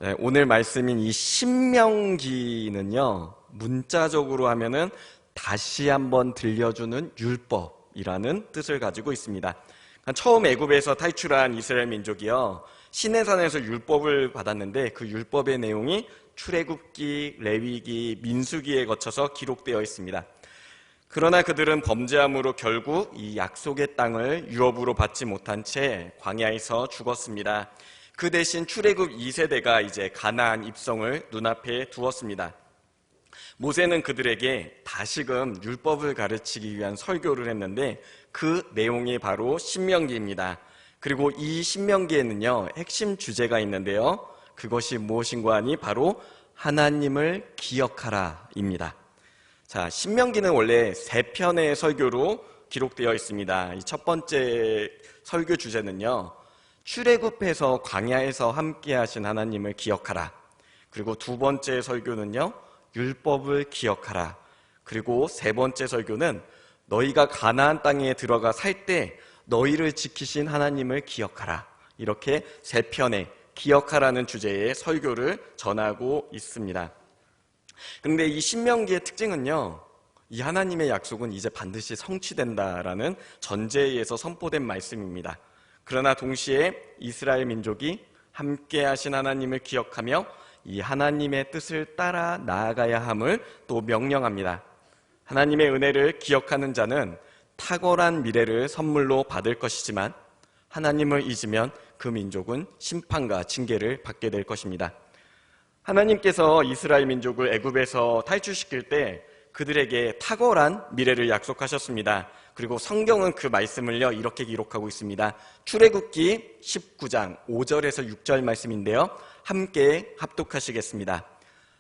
네, 오늘 말씀인 이 신명기는요, 문자적으로 하면은 다시 한번 들려주는 율법이라는 뜻을 가지고 있습니다. 그러니까 처음 애굽에서 탈출한 이스라엘 민족이요, 시내산에서 율법을 받았는데 그 율법의 내용이 출애굽기, 레위기, 민수기에 거쳐서 기록되어 있습니다. 그러나 그들은 범죄함으로 결국 이 약속의 땅을 유업으로 받지 못한 채 광야에서 죽었습니다. 그 대신 출애굽 2세대가 이제 가나안 입성을 눈앞에 두었습니다. 모세는 그들에게 다시금 율법을 가르치기 위한 설교를 했는데 그 내용이 바로 신명기입니다. 그리고 이 신명기에는요, 핵심 주제가 있는데요, 그것이 무엇인가 하니 바로 하나님을 기억하라입니다. 자, 신명기는 원래 3편의 설교로 기록되어 있습니다. 이 첫 번째 설교 주제는요, 출애굽해서 광야에서 함께 하신 하나님을 기억하라. 그리고 두 번째 설교는요, 율법을 기억하라. 그리고 세 번째 설교는 너희가 가나안 땅에 들어가 살 때 너희를 지키신 하나님을 기억하라. 이렇게 3편의 기억하라는 주제의 설교를 전하고 있습니다. 그런데 이 신명기의 특징은요, 이 하나님의 약속은 이제 반드시 성취된다라는 전제에서 선포된 말씀입니다. 그러나 동시에 이스라엘 민족이 함께 하신 하나님을 기억하며 이 하나님의 뜻을 따라 나아가야 함을 또 명령합니다. 하나님의 은혜를 기억하는 자는 탁월한 미래를 선물로 받을 것이지만 하나님을 잊으면 그 민족은 심판과 징계를 받게 될 것입니다. 하나님께서 이스라엘 민족을 애굽에서 탈출시킬 때 그들에게 탁월한 미래를 약속하셨습니다. 그리고 성경은 그 말씀을요, 이렇게 기록하고 있습니다. 출애굽기 19장 5절에서 6절 말씀인데요, 함께 합독하시겠습니다.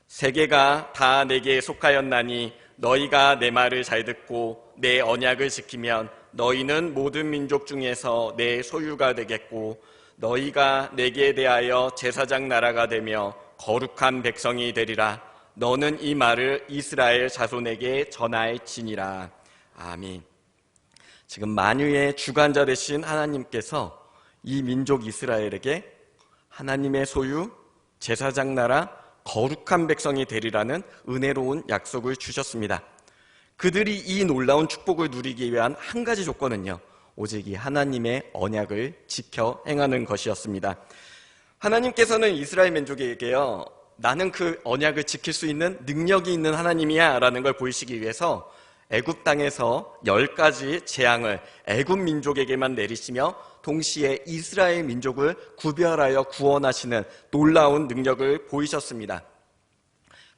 세계가 다 내게 속하였나니 너희가 내 말을 잘 듣고 내 언약을 지키면 너희는 모든 민족 중에서 내 소유가 되겠고 너희가 내게 대하여 제사장 나라가 되며 거룩한 백성이 되리라. 너는 이 말을 이스라엘 자손에게 전할지니라. 아멘. 지금 만유의 주관자 되신 하나님께서 이 민족 이스라엘에게 하나님의 소유, 제사장 나라, 거룩한 백성이 되리라는 은혜로운 약속을 주셨습니다. 그들이 이 놀라운 축복을 누리기 위한 한 가지 조건은요, 오직 이 하나님의 언약을 지켜 행하는 것이었습니다. 하나님께서는 이스라엘 민족에게요, 나는 그 언약을 지킬 수 있는 능력이 있는 하나님이야 라는 걸 보이시기 위해서 애굽 땅에서 10가지 재앙을 애굽 민족에게만 내리시며 동시에 이스라엘 민족을 구별하여 구원하시는 놀라운 능력을 보이셨습니다.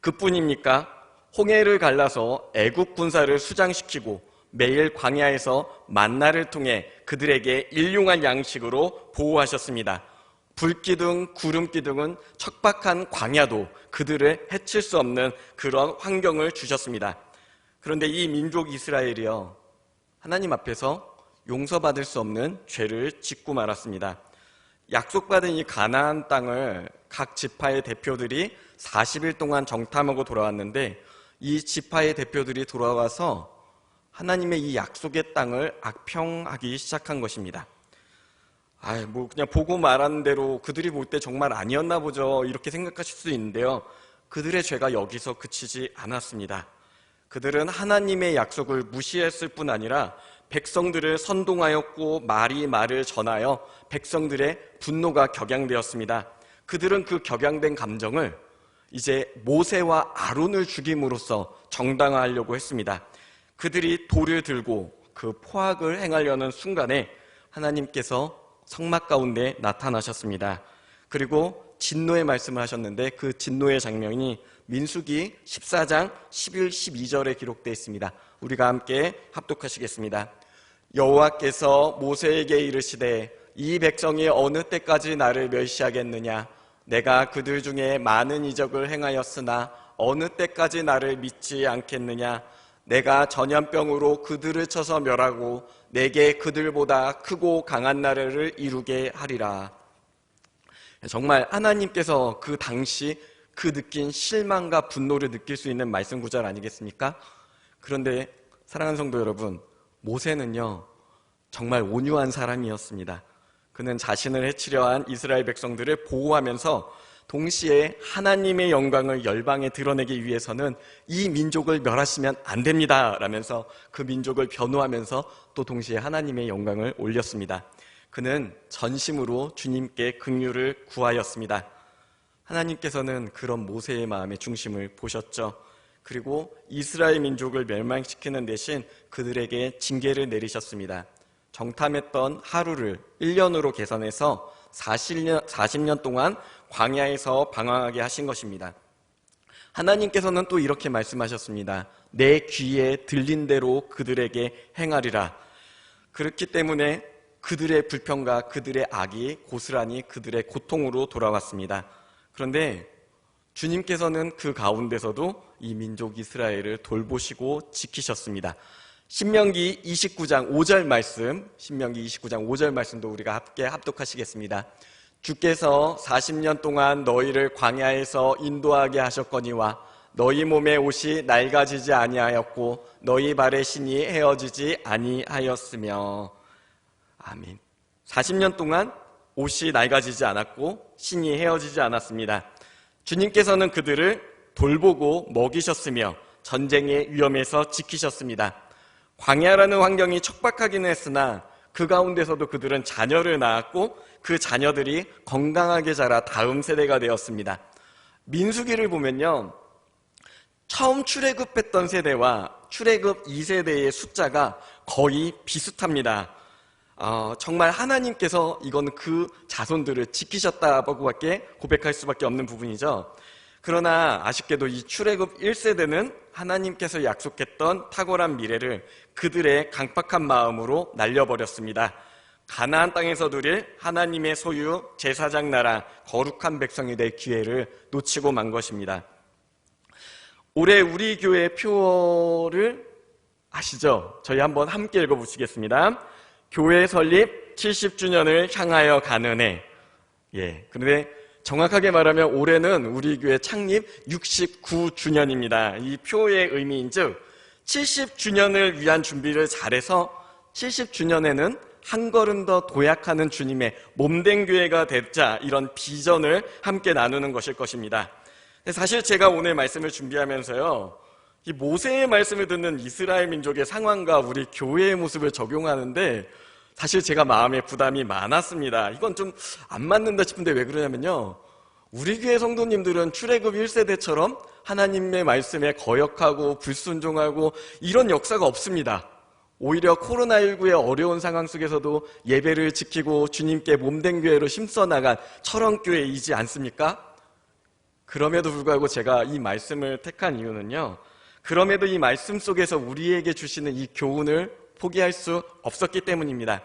그뿐입니까? 홍해를 갈라서 애굽 군사를 수장시키고 매일 광야에서 만나를 통해 그들에게 일용할 양식으로 보호하셨습니다. 불기둥, 구름기둥은 척박한 광야도 그들을 해칠 수 없는 그런 환경을 주셨습니다. 그런데 이 민족 이스라엘이요, 하나님 앞에서 용서받을 수 없는 죄를 짓고 말았습니다. 약속받은 이 가나안 땅을 각 지파의 대표들이 40일 동안 정탐하고 돌아왔는데 이 지파의 대표들이 돌아와서 하나님의 이 약속의 땅을 악평하기 시작한 것입니다. 그냥 보고 말하는 대로 그들이 볼 때 정말 아니었나 보죠, 이렇게 생각하실 수 있는데요, 그들의 죄가 여기서 그치지 않았습니다. 그들은 하나님의 약속을 무시했을 뿐 아니라 백성들을 선동하였고 말을 전하여 백성들의 분노가 격양되었습니다. 그들은 그 격양된 감정을 이제 모세와 아론을 죽임으로써 정당화하려고 했습니다. 그들이 돌을 들고 그 포악을 행하려는 순간에 하나님께서 성막 가운데 나타나셨습니다. 그리고 진노의 말씀을 하셨는데 그 진노의 장면이 민수기 14장 11, 12절에 기록되어 있습니다. 우리가 함께 합독하시겠습니다. 여호와께서 모세에게 이르시되 이 백성이 어느 때까지 나를 멸시하겠느냐? 내가 그들 중에 많은 이적을 행하였으나 어느 때까지 나를 믿지 않겠느냐? 내가 전염병으로 그들을 쳐서 멸하고 내게 그들보다 크고 강한 나라를 이루게 하리라. 정말 하나님께서 그 당시 그 느낀 실망과 분노를 느낄 수 있는 말씀 구절 아니겠습니까? 그런데 사랑하는 성도 여러분, 모세는요, 정말 온유한 사람이었습니다. 그는 자신을 해치려 한 이스라엘 백성들을 보호하면서 동시에 하나님의 영광을 열방에 드러내기 위해서는 이 민족을 멸하시면 안 됩니다 라면서 그 민족을 변호하면서 또 동시에 하나님의 영광을 올렸습니다. 그는 전심으로 주님께 긍휼을 구하였습니다. 하나님께서는 그런 모세의 마음의 중심을 보셨죠. 그리고 이스라엘 민족을 멸망시키는 대신 그들에게 징계를 내리셨습니다. 정탐했던 하루를 1년으로 계산해서 40년 동안 광야에서 방황하게 하신 것입니다. 하나님께서는 또 이렇게 말씀하셨습니다. 내 귀에 들린 대로 그들에게 행하리라. 그렇기 때문에 그들의 불평과 그들의 악이 고스란히 그들의 고통으로 돌아왔습니다. 그런데 주님께서는 그 가운데서도 이 민족 이스라엘을 돌보시고 지키셨습니다. 신명기 29장 5절 말씀, 신명기 29장 5절 말씀도 우리가 함께 합독하시겠습니다. 주께서 40년 동안 너희를 광야에서 인도하게 하셨거니와 너희 몸의 옷이 낡아지지 아니하였고 너희 발의 신이 헤어지지 아니하였으며. 아멘. 40년 동안 옷이 낡아지지 않았고 신이 헤어지지 않았습니다. 주님께서는 그들을 돌보고 먹이셨으며 전쟁의 위험에서 지키셨습니다. 광야라는 환경이 척박하기는 했으나 그 가운데서도 그들은 자녀를 낳았고 그 자녀들이 건강하게 자라 다음 세대가 되었습니다. 민수기를 보면요, 처음 출애굽했던 세대와 출애굽 2세대의 숫자가 거의 비슷합니다. 정말 하나님께서 이건 그 자손들을 지키셨다고밖에 고백할 수밖에 없는 부분이죠. 그러나 아쉽게도 이 출애굽 1세대는 하나님께서 약속했던 탁월한 미래를 그들의 강팍한 마음으로 날려버렸습니다. 가나안 땅에서 누릴 하나님의 소유 제사장 나라 거룩한 백성이 될 기회를 놓치고 만 것입니다. 올해 우리 교회 표어를 아시죠? 저희 한번 함께 읽어보시겠습니다. 교회 설립 70주년을 향하여 가는 해. 그런데 정확하게 말하면 올해는 우리 교회 창립 69주년입니다. 이 표의 의미인즉 70주년을 위한 준비를 잘해서 70주년에는 한 걸음 더 도약하는 주님의 몸된 교회가 되자, 이런 비전을 함께 나누는 것일 것입니다. 사실 제가 오늘 말씀을 준비하면서요, 이 모세의 말씀을 듣는 이스라엘 민족의 상황과 우리 교회의 모습을 적용하는데 사실 제가 마음에 부담이 많았습니다. 이건 좀 안 맞는다 싶은데 왜 그러냐면요, 우리 교회 성도님들은 출애굽 1세대처럼 하나님의 말씀에 거역하고 불순종하고 이런 역사가 없습니다. 오히려 코로나19의 어려운 상황 속에서도 예배를 지키고 주님께 몸된 교회로 힘써나간 철원교회이지 않습니까? 그럼에도 불구하고 제가 이 말씀을 택한 이유는요, 그럼에도 이 말씀 속에서 우리에게 주시는 이 교훈을 포기할 수 없었기 때문입니다.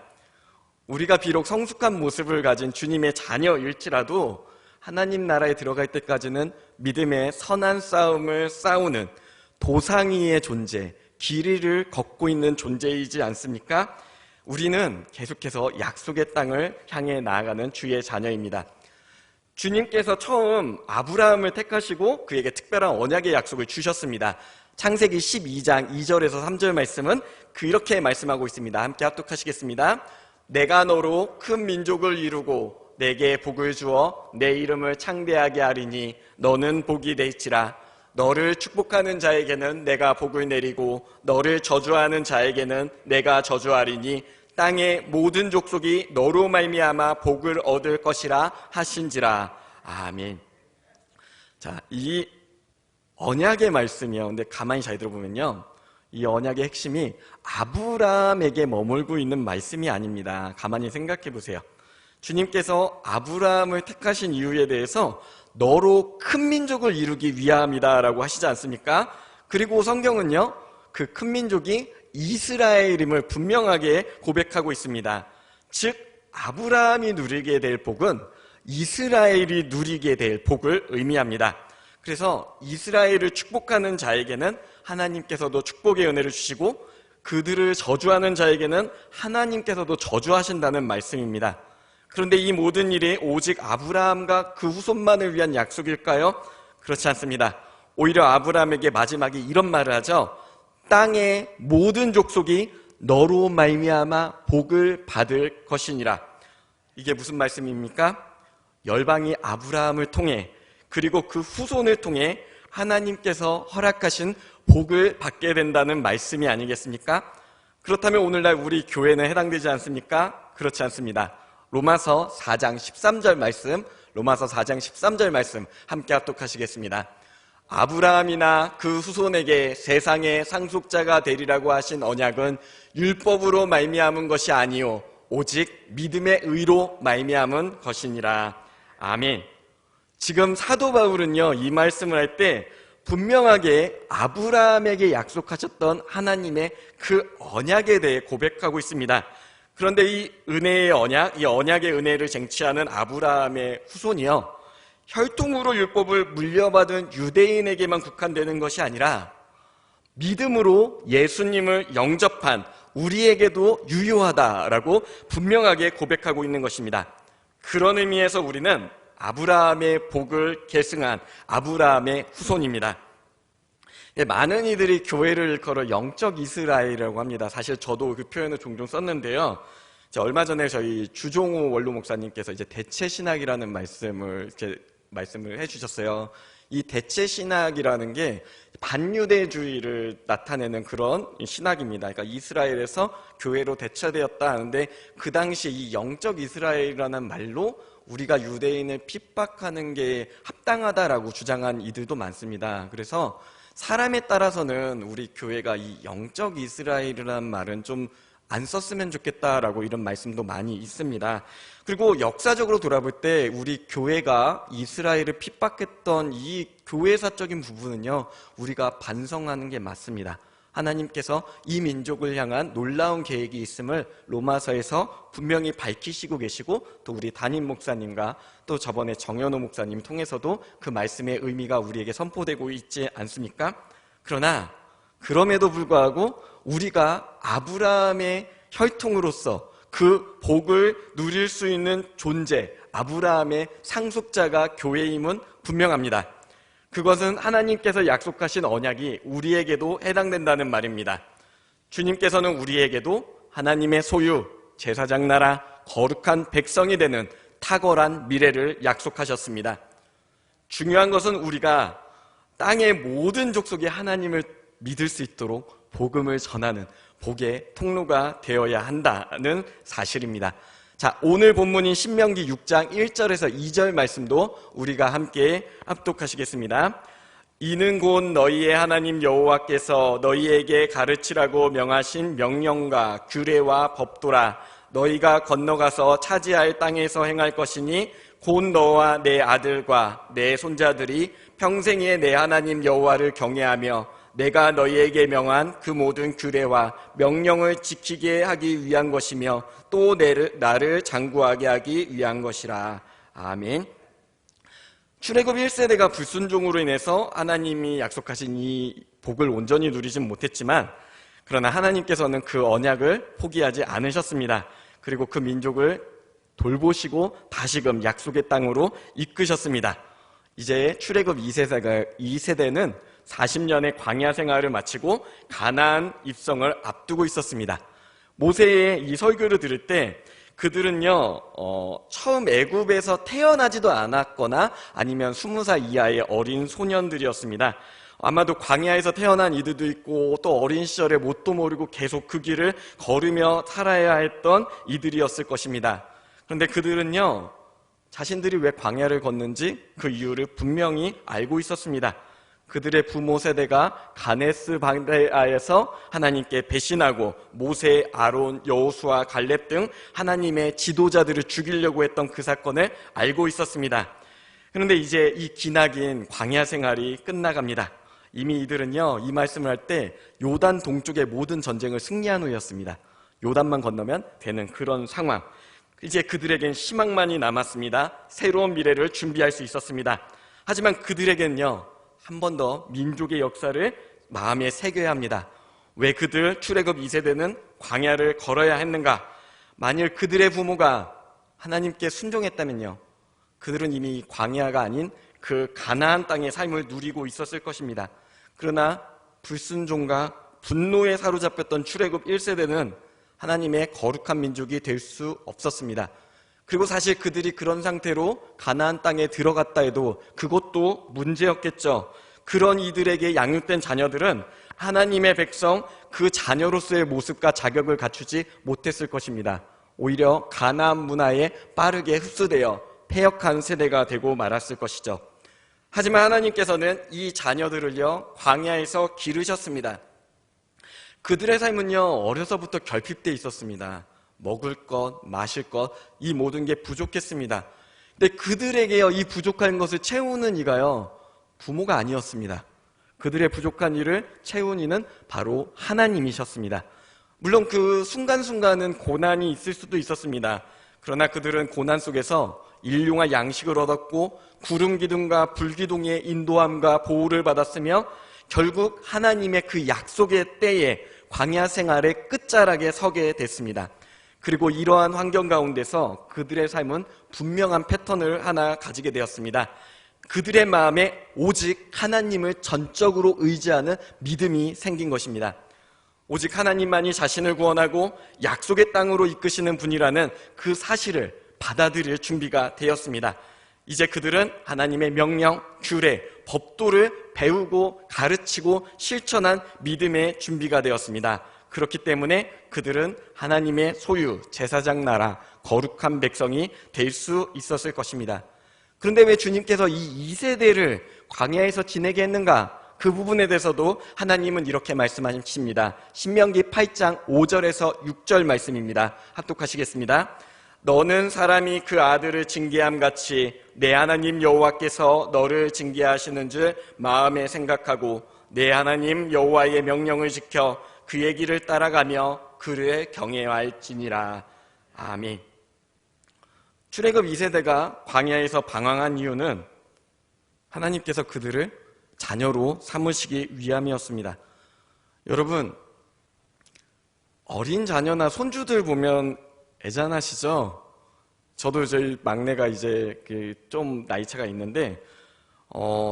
우리가 비록 성숙한 모습을 가진 주님의 자녀일지라도 하나님 나라에 들어갈 때까지는 믿음의 선한 싸움을 싸우는 도상위의 존재, 길이를 걷고 있는 존재이지 않습니까? 우리는 계속해서 약속의 땅을 향해 나아가는 주의 자녀입니다. 주님께서 처음 아브라함을 택하시고 그에게 특별한 언약의 약속을 주셨습니다. 창세기 12장 2절에서 3절 말씀은 그렇게 말씀하고 있습니다. 함께 합독하시겠습니다. 내가 너로 큰 민족을 이루고 내게 복을 주어 내 이름을 창대하게 하리니 너는 복이 될지라. 너를 축복하는 자에게는 내가 복을 내리고 너를 저주하는 자에게는 내가 저주하리니 땅의 모든 족속이 너로 말미암아 복을 얻을 것이라 하신지라. 아멘. 자, 이 언약의 말씀이요, 근데 가만히 잘 들어보면요, 이 언약의 핵심이 아브라함에게 머물고 있는 말씀이 아닙니다. 가만히 생각해 보세요. 주님께서 아브라함을 택하신 이유에 대해서 너로 큰 민족을 이루기 위함이다 라고 하시지 않습니까? 그리고 성경은요, 그 큰 민족이 이스라엘임을 분명하게 고백하고 있습니다. 즉 아브라함이 누리게 될 복은 이스라엘이 누리게 될 복을 의미합니다. 그래서 이스라엘을 축복하는 자에게는 하나님께서도 축복의 은혜를 주시고 그들을 저주하는 자에게는 하나님께서도 저주하신다는 말씀입니다. 그런데 이 모든 일이 오직 아브라함과 그 후손만을 위한 약속일까요? 그렇지 않습니다. 오히려 아브라함에게 마지막에 이런 말을 하죠. 땅의 모든 족속이 너로 말미암아 복을 받을 것이니라. 이게 무슨 말씀입니까? 열방이 아브라함을 통해 그리고 그 후손을 통해 하나님께서 허락하신 복을 받게 된다는 말씀이 아니겠습니까? 그렇다면 오늘날 우리 교회는 해당되지 않습니까? 그렇지 않습니다. 로마서 4장 13절 말씀 함께 합독하시겠습니다. 아브라함이나 그 후손에게 세상의 상속자가 되리라고 하신 언약은 율법으로 말미암은 것이 아니요 오직 믿음의 의로 말미암은 것이니라. 아멘. 지금 사도 바울은요, 이 말씀을 할 때 분명하게 아브라함에게 약속하셨던 하나님의 그 언약에 대해 고백하고 있습니다. 그런데 이 은혜의 언약, 이 언약의 은혜를 쟁취하는 아브라함의 후손이요, 혈통으로 율법을 물려받은 유대인에게만 국한되는 것이 아니라 믿음으로 예수님을 영접한 우리에게도 유효하다라고 분명하게 고백하고 있는 것입니다. 그런 의미에서 우리는 아브라함의 복을 계승한 아브라함의 후손입니다. 많은 이들이 교회를 일컬어 영적 이스라엘이라고 합니다. 사실 저도 그 표현을 종종 썼는데요. 얼마 전에 저희 주종호 원로 목사님께서 이제 대체 신학이라는 말씀을 해주셨어요. 이 대체 신학이라는 게 반유대주의를 나타내는 그런 신학입니다. 그러니까 이스라엘에서 교회로 대체되었다 하는데, 그 당시 이 영적 이스라엘이라는 말로 우리가 유대인을 핍박하는 게 합당하다라고 주장한 이들도 많습니다. 그래서 사람에 따라서는 우리 교회가 이 영적 이스라엘이라는 말은 좀 안 썼으면 좋겠다라고 이런 말씀도 많이 있습니다. 그리고 역사적으로 돌아볼 때 우리 교회가 이스라엘을 핍박했던 이 교회사적인 부분은요, 우리가 반성하는 게 맞습니다. 하나님께서 이 민족을 향한 놀라운 계획이 있음을 로마서에서 분명히 밝히시고 계시고, 또 우리 담임 목사님과 또 저번에 정현호 목사님 통해서도 그 말씀의 의미가 우리에게 선포되고 있지 않습니까? 그러나 그럼에도 불구하고 우리가 아브라함의 혈통으로서 그 복을 누릴 수 있는 존재, 아브라함의 상속자가 교회임은 분명합니다. 그것은 하나님께서 약속하신 언약이 우리에게도 해당된다는 말입니다. 주님께서는 우리에게도 하나님의 소유, 제사장 나라, 거룩한 백성이 되는 탁월한 미래를 약속하셨습니다. 중요한 것은 우리가 땅의 모든 족속이 하나님을 믿을 수 있도록 복음을 전하는 복의 통로가 되어야 한다는 사실입니다. 자, 오늘 본문인 신명기 6장 1절에서 2절 말씀도 우리가 함께 합독하시겠습니다. 이는 곧 너희의 하나님 여호와께서 너희에게 가르치라고 명하신 명령과 규례와 법도라. 너희가 건너가서 차지할 땅에서 행할 것이니 곧 너와 내 아들과 내 손자들이 평생에 내 하나님 여호와를 경외하며 내가 너희에게 명한 그 모든 규례와 명령을 지키게 하기 위한 것이며 또 나를 장구하게 하기 위한 것이라. 아멘. 출애굽 1세대가 불순종으로 인해서 하나님이 약속하신 이 복을 온전히 누리진 못했지만, 그러나 하나님께서는 그 언약을 포기하지 않으셨습니다. 그리고 그 민족을 돌보시고 다시금 약속의 땅으로 이끄셨습니다. 이제 출애굽 2세대는 40년의 광야 생활을 마치고 가나안 입성을 앞두고 있었습니다. 모세의 이 설교를 들을 때 그들은요, 처음 애굽에서 태어나지도 않았거나 아니면 20살 이하의 어린 소년들이었습니다. 아마도 광야에서 태어난 이들도 있고 또 어린 시절에 뭣도 모르고 계속 그 길을 걸으며 살아야 했던 이들이었을 것입니다. 그런데 그들은요, 자신들이 왜 광야를 걷는지 그 이유를 분명히 알고 있었습니다. 그들의 부모 세대가 가네스 바네아에서 하나님께 배신하고 모세, 아론, 여호수아, 갈렙 등 하나님의 지도자들을 죽이려고 했던 그 사건을 알고 있었습니다. 그런데 이제 이 기나긴 광야 생활이 끝나갑니다. 이미 이들은요, 이 말씀을 할 때 요단 동쪽의 모든 전쟁을 승리한 후였습니다. 요단만 건너면 되는 그런 상황. 이제 그들에겐 희망만이 남았습니다. 새로운 미래를 준비할 수 있었습니다. 하지만 그들에겐요, 한 번 더 민족의 역사를 마음에 새겨야 합니다. 왜 그들 출애굽 2세대는 광야를 걸어야 했는가? 만일 그들의 부모가 하나님께 순종했다면요, 그들은 이미 광야가 아닌 그 가나안 땅의 삶을 누리고 있었을 것입니다. 그러나 불순종과 분노에 사로잡혔던 출애굽 1세대는 하나님의 거룩한 민족이 될 수 없었습니다. 그리고 사실 그들이 그런 상태로 가나안 땅에 들어갔다 해도 그것도 문제였겠죠. 그런 이들에게 양육된 자녀들은 하나님의 백성, 그 자녀로서의 모습과 자격을 갖추지 못했을 것입니다. 오히려 가나안 문화에 빠르게 흡수되어 패역한 세대가 되고 말았을 것이죠. 하지만 하나님께서는 이 자녀들을요, 광야에서 기르셨습니다. 그들의 삶은요, 어려서부터 결핍되어 있었습니다. 먹을 것, 마실 것, 이 모든 게 부족했습니다. 근데 그들에게요, 이 부족한 것을 채우는 이가요, 부모가 아니었습니다. 그들의 부족한 일을 채운 이는 바로 하나님이셨습니다. 물론 그 순간순간은 고난이 있을 수도 있었습니다. 그러나 그들은 고난 속에서 일용할 양식을 얻었고 구름 기둥과 불 기둥의 인도함과 보호를 받았으며 결국 하나님의 그 약속의 때에 광야 생활의 끝자락에 서게 됐습니다. 그리고 이러한 환경 가운데서 그들의 삶은 분명한 패턴을 하나 가지게 되었습니다. 그들의 마음에 오직 하나님을 전적으로 의지하는 믿음이 생긴 것입니다. 오직 하나님만이 자신을 구원하고 약속의 땅으로 이끄시는 분이라는 그 사실을 받아들일 준비가 되었습니다. 이제 그들은 하나님의 명령, 규례, 법도를 배우고 가르치고 실천한 믿음의 준비가 되었습니다. 그렇기 때문에 그들은 하나님의 소유, 제사장 나라, 거룩한 백성이 될 수 있었을 것입니다. 그런데 왜 주님께서 이 2세대를 광야에서 지내게 했는가? 그 부분에 대해서도 하나님은 이렇게 말씀하십니다. 신명기 8장 5절에서 6절 말씀입니다. 합독하시겠습니다. 너는 사람이 그 아들을 징계함 같이 내 하나님 여호와께서 너를 징계하시는 줄 마음에 생각하고 내 하나님 여호와의 명령을 지켜 그의 길을 따라가며 그를 경외할지니라. 아멘. 출애굽 2세대가 광야에서 방황한 이유는 하나님께서 그들을 자녀로 삼으시기 위함이었습니다. 여러분, 어린 자녀나 손주들 보면 애잔하시죠? 저도 저희 막내가 이제 좀 나이차가 있는데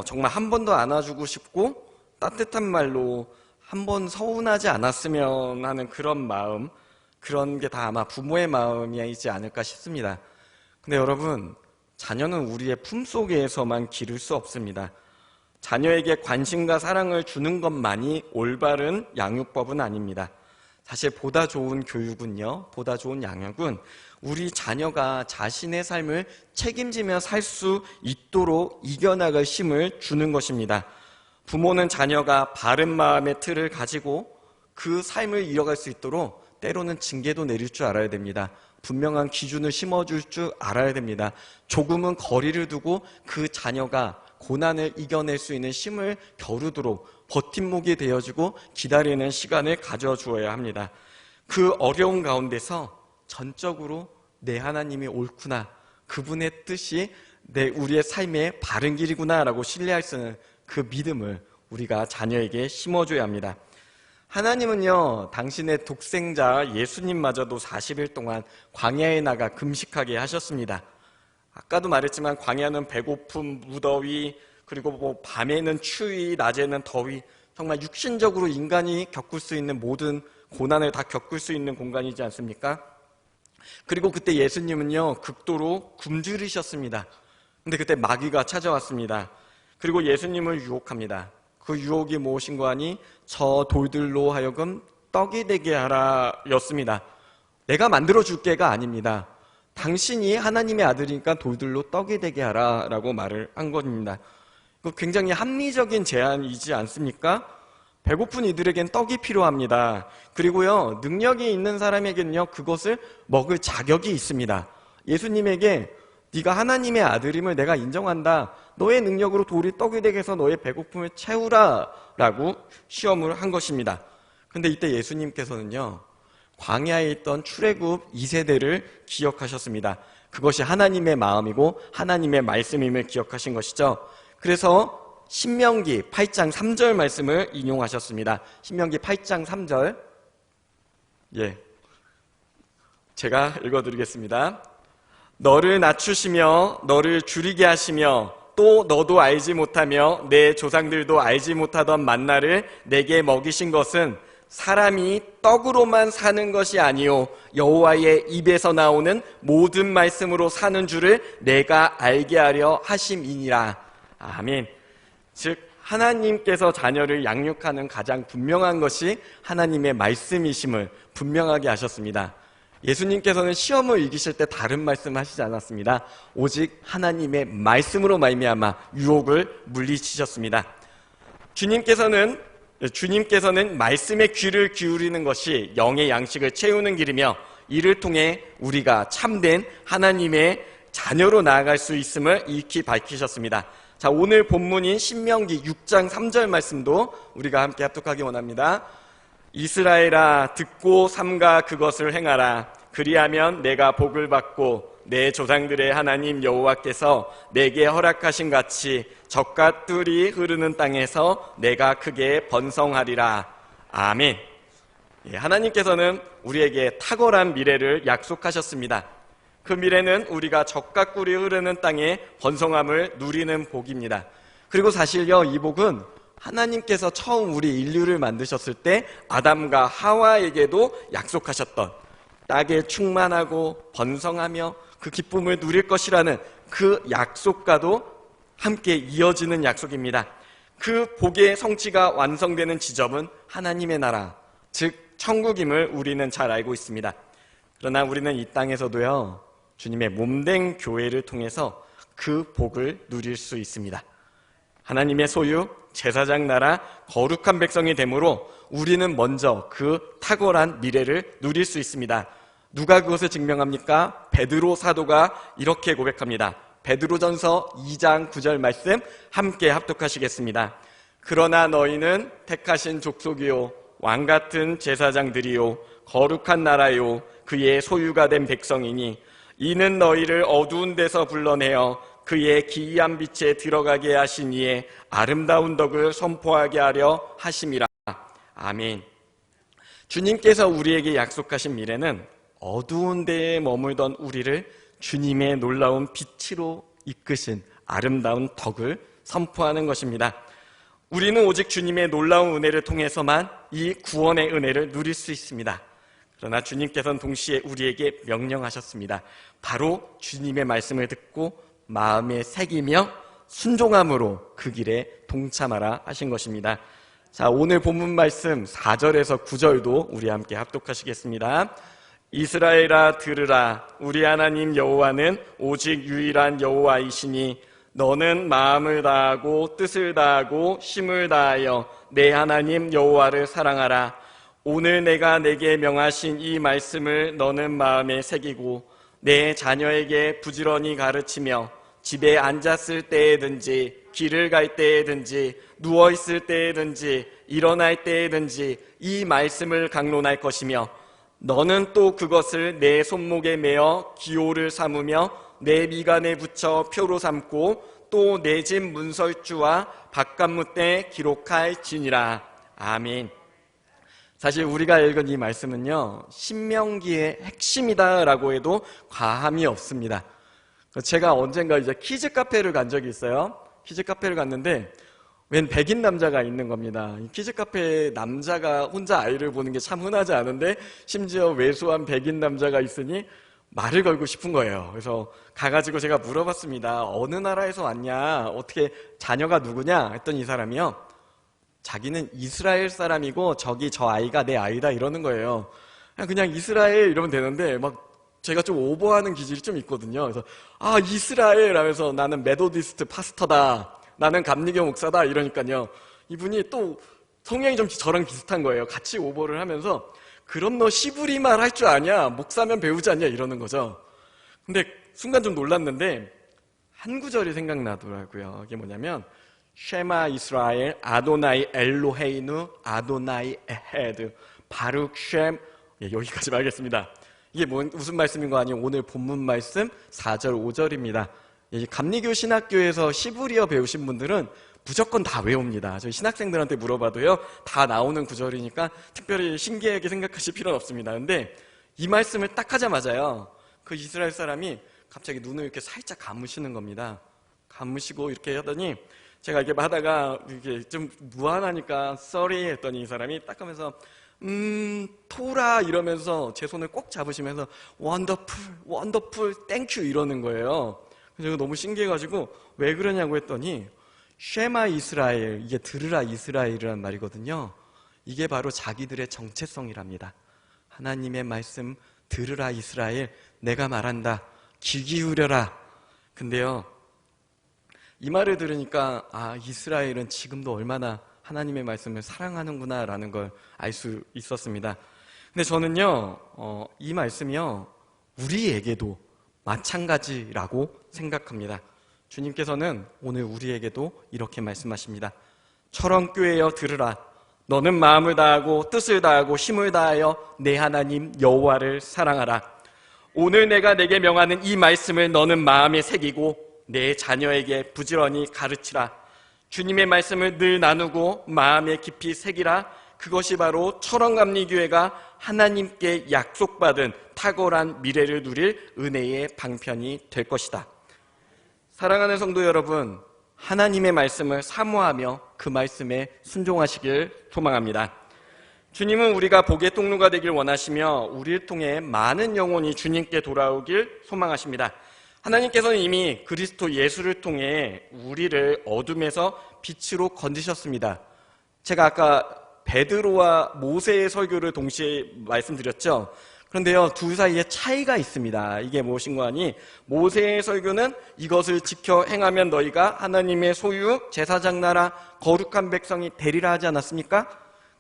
정말 한 번 더 안아주고 싶고 따뜻한 말로 한 번 서운하지 않았으면 하는 그런 마음, 그런 게 다 아마 부모의 마음이지 않을까 싶습니다. 근데 여러분, 자녀는 우리의 품속에서만 기를 수 없습니다. 자녀에게 관심과 사랑을 주는 것만이 올바른 양육법은 아닙니다. 사실 보다 좋은 교육은요, 보다 좋은 양육은 우리 자녀가 자신의 삶을 책임지며 살 수 있도록 이겨나갈 힘을 주는 것입니다. 부모는 자녀가 바른 마음의 틀을 가지고 그 삶을 이어갈 수 있도록 때로는 징계도 내릴 줄 알아야 됩니다. 분명한 기준을 심어줄 줄 알아야 됩니다. 조금은 거리를 두고 그 자녀가 고난을 이겨낼 수 있는 힘을 겨루도록 버팀목이 되어주고 기다리는 시간을 가져주어야 합니다. 그 어려운 가운데서 전적으로 내 하나님이 옳구나, 그분의 뜻이 우리의 삶의 바른 길이구나 라고 신뢰할 수 있는 그 믿음을 우리가 자녀에게 심어줘야 합니다. 하나님은요, 당신의 독생자 예수님마저도 40일 동안 광야에 나가 금식하게 하셨습니다. 아까도 말했지만 광야는 배고픔, 무더위, 그리고 밤에는 추위, 낮에는 더위, 정말 육신적으로 인간이 겪을 수 있는 모든 고난을 다 겪을 수 있는 공간이지 않습니까? 그리고 그때 예수님은요, 극도로 굶주리셨습니다. 근데 그때 마귀가 찾아왔습니다. 그리고 예수님을 유혹합니다. 그 유혹이 무엇인가 하니 저 돌들로 하여금 떡이 되게 하라 였습니다. 내가 만들어줄 게가 아닙니다. 당신이 하나님의 아들이니까 돌들로 떡이 되게 하라 라고 말을 한 겁니다. 굉장히 합리적인 제안이지 않습니까? 배고픈 이들에겐 떡이 필요합니다. 그리고요, 능력이 있는 사람에게는요, 그것을 먹을 자격이 있습니다. 예수님에게 네가 하나님의 아들임을 내가 인정한다. 너의 능력으로 돌이 떡이 되게 해서 너의 배고픔을 채우라 라고 시험을 한 것입니다. 근데 이때 예수님께서는요, 광야에 있던 출애굽 2세대를 기억하셨습니다. 그것이 하나님의 마음이고 하나님의 말씀임을 기억하신 것이죠. 그래서 신명기 8장 3절 말씀을 인용하셨습니다. 신명기 8장 3절, 제가 읽어드리겠습니다. 너를 낮추시며 너를 줄이게 하시며 또 너도 알지 못하며 내 조상들도 알지 못하던 만나를 내게 먹이신 것은 사람이 떡으로만 사는 것이 아니요 여호와의 입에서 나오는 모든 말씀으로 사는 줄을 내가 알게 하려 하심이니라. 아멘. 즉 하나님께서 자녀를 양육하는 가장 분명한 것이 하나님의 말씀이심을 분명하게 하셨습니다. 예수님께서는 시험을 이기실 때 다른 말씀 하시지 않았습니다. 오직 하나님의 말씀으로 말미암아 유혹을 물리치셨습니다. 주님께서는 말씀의 귀를 기울이는 것이 영의 양식을 채우는 길이며 이를 통해 우리가 참된 하나님의 자녀로 나아갈 수 있음을 익히 밝히셨습니다. 자, 오늘 본문인 신명기 6장 3절 말씀도 우리가 함께 합독하기 원합니다. 이스라엘아 듣고 삼가 그것을 행하라. 그리하면 내가 복을 받고 내 조상들의 하나님 여호와께서 내게 허락하신 같이 젖과 꿀이 흐르는 땅에서 내가 크게 번성하리라. 아멘. 하나님께서는 우리에게 탁월한 미래를 약속하셨습니다. 그 미래는 우리가 젖과 꿀이 흐르는 땅에 번성함을 누리는 복입니다. 그리고 사실요, 이 복은 하나님께서 처음 우리 인류를 만드셨을 때 아담과 하와에게도 약속하셨던 땅에 충만하고 번성하며 그 기쁨을 누릴 것이라는 그 약속과도 함께 이어지는 약속입니다. 그 복의 성취가 완성되는 지점은 하나님의 나라, 즉 천국임을 우리는 잘 알고 있습니다. 그러나 우리는 이 땅에서도요, 주님의 몸된 교회를 통해서 그 복을 누릴 수 있습니다. 하나님의 소유, 제사장 나라, 거룩한 백성이 되므로 우리는 먼저 그 탁월한 미래를 누릴 수 있습니다. 누가 그것을 증명합니까? 베드로 사도가 이렇게 고백합니다. 베드로전서 2장 9절 말씀 함께 합독하시겠습니다. 그러나 너희는 택하신 족속이요 왕같은 제사장들이요 거룩한 나라요 그의 소유가 된 백성이니 이는 너희를 어두운 데서 불러내어 그의 기이한 빛에 들어가게 하신 이의 아름다운 덕을 선포하게 하려 하심이라. 아멘. 주님께서 우리에게 약속하신 미래는 어두운 데에 머물던 우리를 주님의 놀라운 빛으로 이끄신 아름다운 덕을 선포하는 것입니다. 우리는 오직 주님의 놀라운 은혜를 통해서만 이 구원의 은혜를 누릴 수 있습니다. 그러나 주님께서는 동시에 우리에게 명령하셨습니다. 바로 주님의 말씀을 듣고 마음에 새기며 순종함으로 그 길에 동참하라 하신 것입니다. 자, 오늘 본문 말씀 4절에서 9절도 우리 함께 합독하시겠습니다. 이스라엘아 들으라. 우리 하나님 여호와는 오직 유일한 여호와이시니 너는 마음을 다하고 뜻을 다하고 힘을 다하여 내 하나님 여호와를 사랑하라. 오늘 내가 내게 명하신 이 말씀을 너는 마음에 새기고 내 자녀에게 부지런히 가르치며 집에 앉았을 때에든지 길을 갈 때에든지 누워있을 때에든지 일어날 때에든지 이 말씀을 강론할 것이며 너는 또 그것을 내 손목에 매어 기호를 삼으며 내 미간에 붙여 표로 삼고 또 내 집 문설주와 바깥문에 기록할지니라. 아멘. 사실 우리가 읽은 이 말씀은요, 신명기의 핵심이다라고 해도 과함이 없습니다. 제가 언젠가 이제 키즈 카페를 간 적이 있어요. 키즈 카페를 갔는데 웬 백인 남자가 있는 겁니다. 이 키즈 카페에 남자가 혼자 아이를 보는 게 참 흔하지 않은데 심지어 왜소한 백인 남자가 있으니 말을 걸고 싶은 거예요. 그래서 가가지고 제가 물어봤습니다. 어느 나라에서 왔냐? 어떻게 자녀가 누구냐? 했더니 이 사람이요, 자기는 이스라엘 사람이고 저기 저 아이가 내 아이다 이러는 거예요. 그냥 이스라엘 이러면 되는데 막 제가 좀 오버하는 기질이 좀 있거든요. 그래서 이스라엘 하면서 나는 메도디스트 파스터다, 나는 감리교 목사다 이러니까요, 이분이 또 성향이 좀 저랑 비슷한 거예요. 같이 오버를 하면서 그럼 너 시부리 말 할 줄 아냐? 목사면 배우지 않냐? 이러는 거죠. 근데 순간 좀 놀랐는데 한 구절이 생각나더라고요. 이게 뭐냐면 쉐마 이스라엘 아도나이 엘로헤이누 아도나이 에헤드 바룩 쉔. 여기까지 말겠습니다. 이게 무슨 말씀인 거 아니에요? 오늘 본문 말씀 4절 5절입니다. 감리교 신학교에서 시브리어 배우신 분들은 무조건 다 외웁니다. 저희 신학생들한테 물어봐도요, 다 나오는 구절이니까 특별히 신기하게 생각하실 필요는 없습니다. 근데 이 말씀을 딱 하자마자요, 그 이스라엘 사람이 갑자기 눈을 이렇게 살짝 감으시는 겁니다. 감으시고 이렇게 하더니 제가 이렇게 하다가 이게 좀 무안하니까 sorry 했더니 이 사람이 딱 하면서 토라 이러면서 제 손을 꼭 잡으시면서 원더풀, 원더풀, 땡큐 이러는 거예요. 그래서 제가 너무 신기해가지고 왜 그러냐고 했더니 쉐마 이스라엘, 이게 들으라 이스라엘이란 말이거든요. 이게 바로 자기들의 정체성이랍니다. 하나님의 말씀 들으라 이스라엘, 내가 말한다, 귀 기울여라. 근데요, 이 말을 들으니까 이스라엘은 지금도 얼마나 하나님의 말씀을 사랑하는구나 라는 걸 알 수 있었습니다. 근데 저는요, 이 말씀이요, 우리에게도 마찬가지라고 생각합니다. 주님께서는 오늘 우리에게도 이렇게 말씀하십니다. 철원교회여 들으라. 너는 마음을 다하고 뜻을 다하고 힘을 다하여 내 하나님 여호와를 사랑하라. 오늘 내가 내게 명하는 이 말씀을 너는 마음에 새기고 내 자녀에게 부지런히 가르치라. 주님의 말씀을 늘 나누고 마음에 깊이 새기라. 그것이 바로 철원감리교회가 하나님께 약속받은 탁월한 미래를 누릴 은혜의 방편이 될 것이다. 사랑하는 성도 여러분, 하나님의 말씀을 사모하며 그 말씀에 순종하시길 소망합니다. 주님은 우리가 복의 통로가 되길 원하시며 우리를 통해 많은 영혼이 주님께 돌아오길 소망하십니다. 하나님께서는 이미 그리스도 예수를 통해 우리를 어둠에서 빛으로 건지셨습니다. 제가 아까 베드로와 모세의 설교를 동시에 말씀드렸죠. 그런데요, 둘 사이에 차이가 있습니다. 이게 무엇인가 하니 모세의 설교는 이것을 지켜 행하면 너희가 하나님의 소유 제사장 나라 거룩한 백성이 되리라 하지 않았습니까?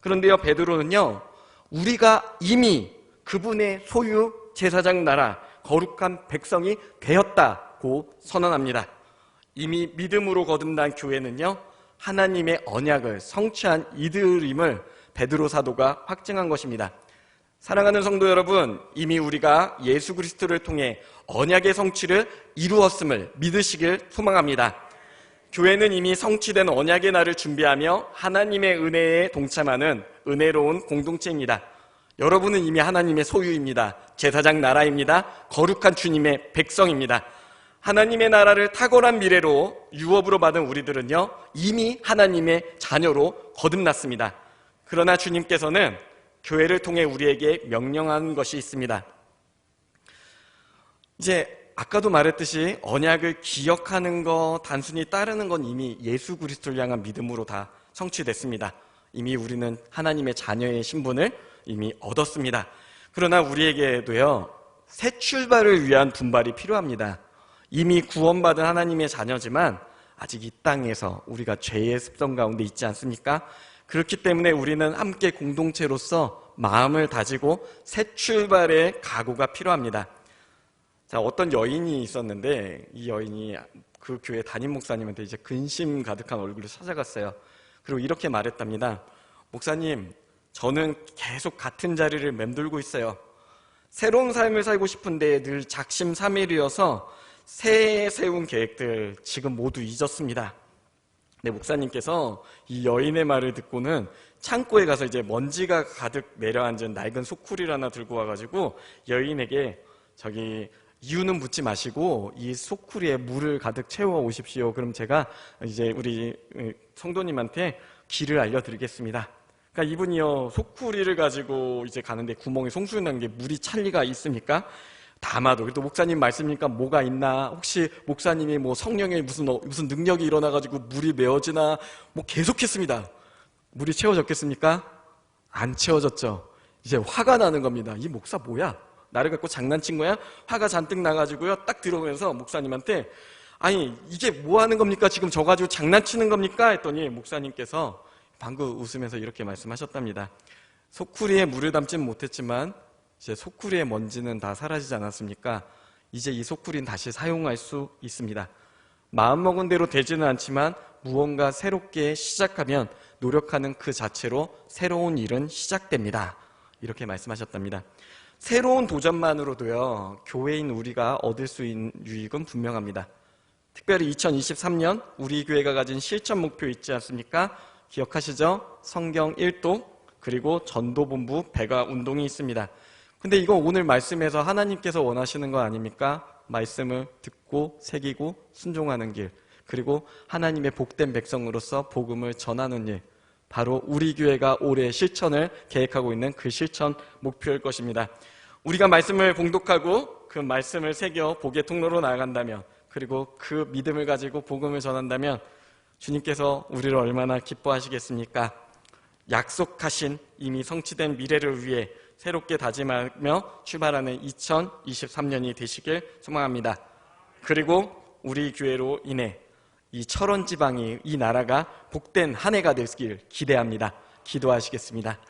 그런데요, 베드로는요, 우리가 이미 그분의 소유 제사장 나라 거룩한 백성이 되었다고 선언합니다. 이미 믿음으로 거듭난 교회는요, 하나님의 언약을 성취한 이들임을 베드로 사도가 확증한 것입니다. 사랑하는 성도 여러분, 이미 우리가 예수 그리스도를 통해 언약의 성취를 이루었음을 믿으시길 소망합니다. 교회는 이미 성취된 언약의 날을 준비하며 하나님의 은혜에 동참하는 은혜로운 공동체입니다. 여러분은 이미 하나님의 소유입니다. 제사장 나라입니다. 거룩한 주님의 백성입니다. 하나님의 나라를 탁월한 미래로 유업으로 받은 우리들은요, 이미 하나님의 자녀로 거듭났습니다. 그러나 주님께서는 교회를 통해 우리에게 명령하는 것이 있습니다. 이제 아까도 말했듯이 언약을 기억하는 것, 단순히 따르는 건 이미 예수 그리스도를 향한 믿음으로 다 성취됐습니다. 이미 우리는 하나님의 자녀의 신분을 이미 얻었습니다. 그러나 우리에게도요, 새 출발을 위한 분발이 필요합니다. 이미 구원받은 하나님의 자녀지만 아직 이 땅에서 우리가 죄의 습성 가운데 있지 않습니까? 그렇기 때문에 우리는 함께 공동체로서 마음을 다지고 새 출발의 각오가 필요합니다. 자, 어떤 여인이 있었는데 이 여인이 그 교회 담임 목사님한테 이제 근심 가득한 얼굴로 찾아갔어요. 그리고 이렇게 말했답니다. 목사님, 저는 계속 같은 자리를 맴돌고 있어요. 새로운 삶을 살고 싶은데 늘 작심삼일이어서 새해에 세운 계획들 지금 모두 잊었습니다. 네, 목사님께서 이 여인의 말을 듣고는 창고에 가서 이제 먼지가 가득 내려앉은 낡은 소쿠리를 하나 들고 와가지고 여인에게 저기 이유는 묻지 마시고 이 소쿠리에 물을 가득 채워 오십시오. 그럼 제가 이제 우리 성도님한테 길을 알려드리겠습니다. 그러니까 이분이요, 소쿠리를 가지고 이제 가는데 구멍에 송수를 난 게 물이 찰 리가 있습니까? 다마도. 그래도 목사님 말씀이니까 뭐가 있나? 혹시 목사님이 뭐 성령의 무슨 능력이 일어나가지고 물이 메어지나? 뭐 계속했습니다. 물이 채워졌겠습니까? 안 채워졌죠. 이제 화가 나는 겁니다. 이 목사 뭐야? 나를 갖고 장난친 거야? 화가 잔뜩 나가지고요, 딱 들어오면서 목사님한테 아니, 이게 뭐 하는 겁니까? 지금 저 가지고 장난치는 겁니까? 했더니 목사님께서 방금 웃으면서 이렇게 말씀하셨답니다. 소쿠리에 물을 담지는 못했지만 이제 소쿠리의 먼지는 다 사라지지 않았습니까? 이제 이 소쿠리는 다시 사용할 수 있습니다. 마음먹은 대로 되지는 않지만 무언가 새롭게 시작하면 노력하는 그 자체로 새로운 일은 시작됩니다. 이렇게 말씀하셨답니다. 새로운 도전만으로도요, 교회인 우리가 얻을 수 있는 유익은 분명합니다. 특별히 2023년 우리 교회가 가진 실천 목표 있지 않습니까? 기억하시죠? 성경 1도 그리고 전도본부 배가 운동이 있습니다. 근데 이거 오늘 말씀에서 하나님께서 원하시는 거 아닙니까? 말씀을 듣고 새기고 순종하는 길, 그리고 하나님의 복된 백성으로서 복음을 전하는 일, 바로 우리 교회가 올해 실천을 계획하고 있는 그 실천 목표일 것입니다. 우리가 말씀을 봉독하고 그 말씀을 새겨 복의 통로로 나아간다면, 그리고 그 믿음을 가지고 복음을 전한다면 주님께서 우리를 얼마나 기뻐하시겠습니까? 약속하신 이미 성취된 미래를 위해 새롭게 다짐하며 출발하는 2023년이 되시길 소망합니다. 그리고 우리 교회로 인해 이 철원 지방이, 이 나라가 복된 한 해가 되길 기대합니다. 기도하시겠습니다.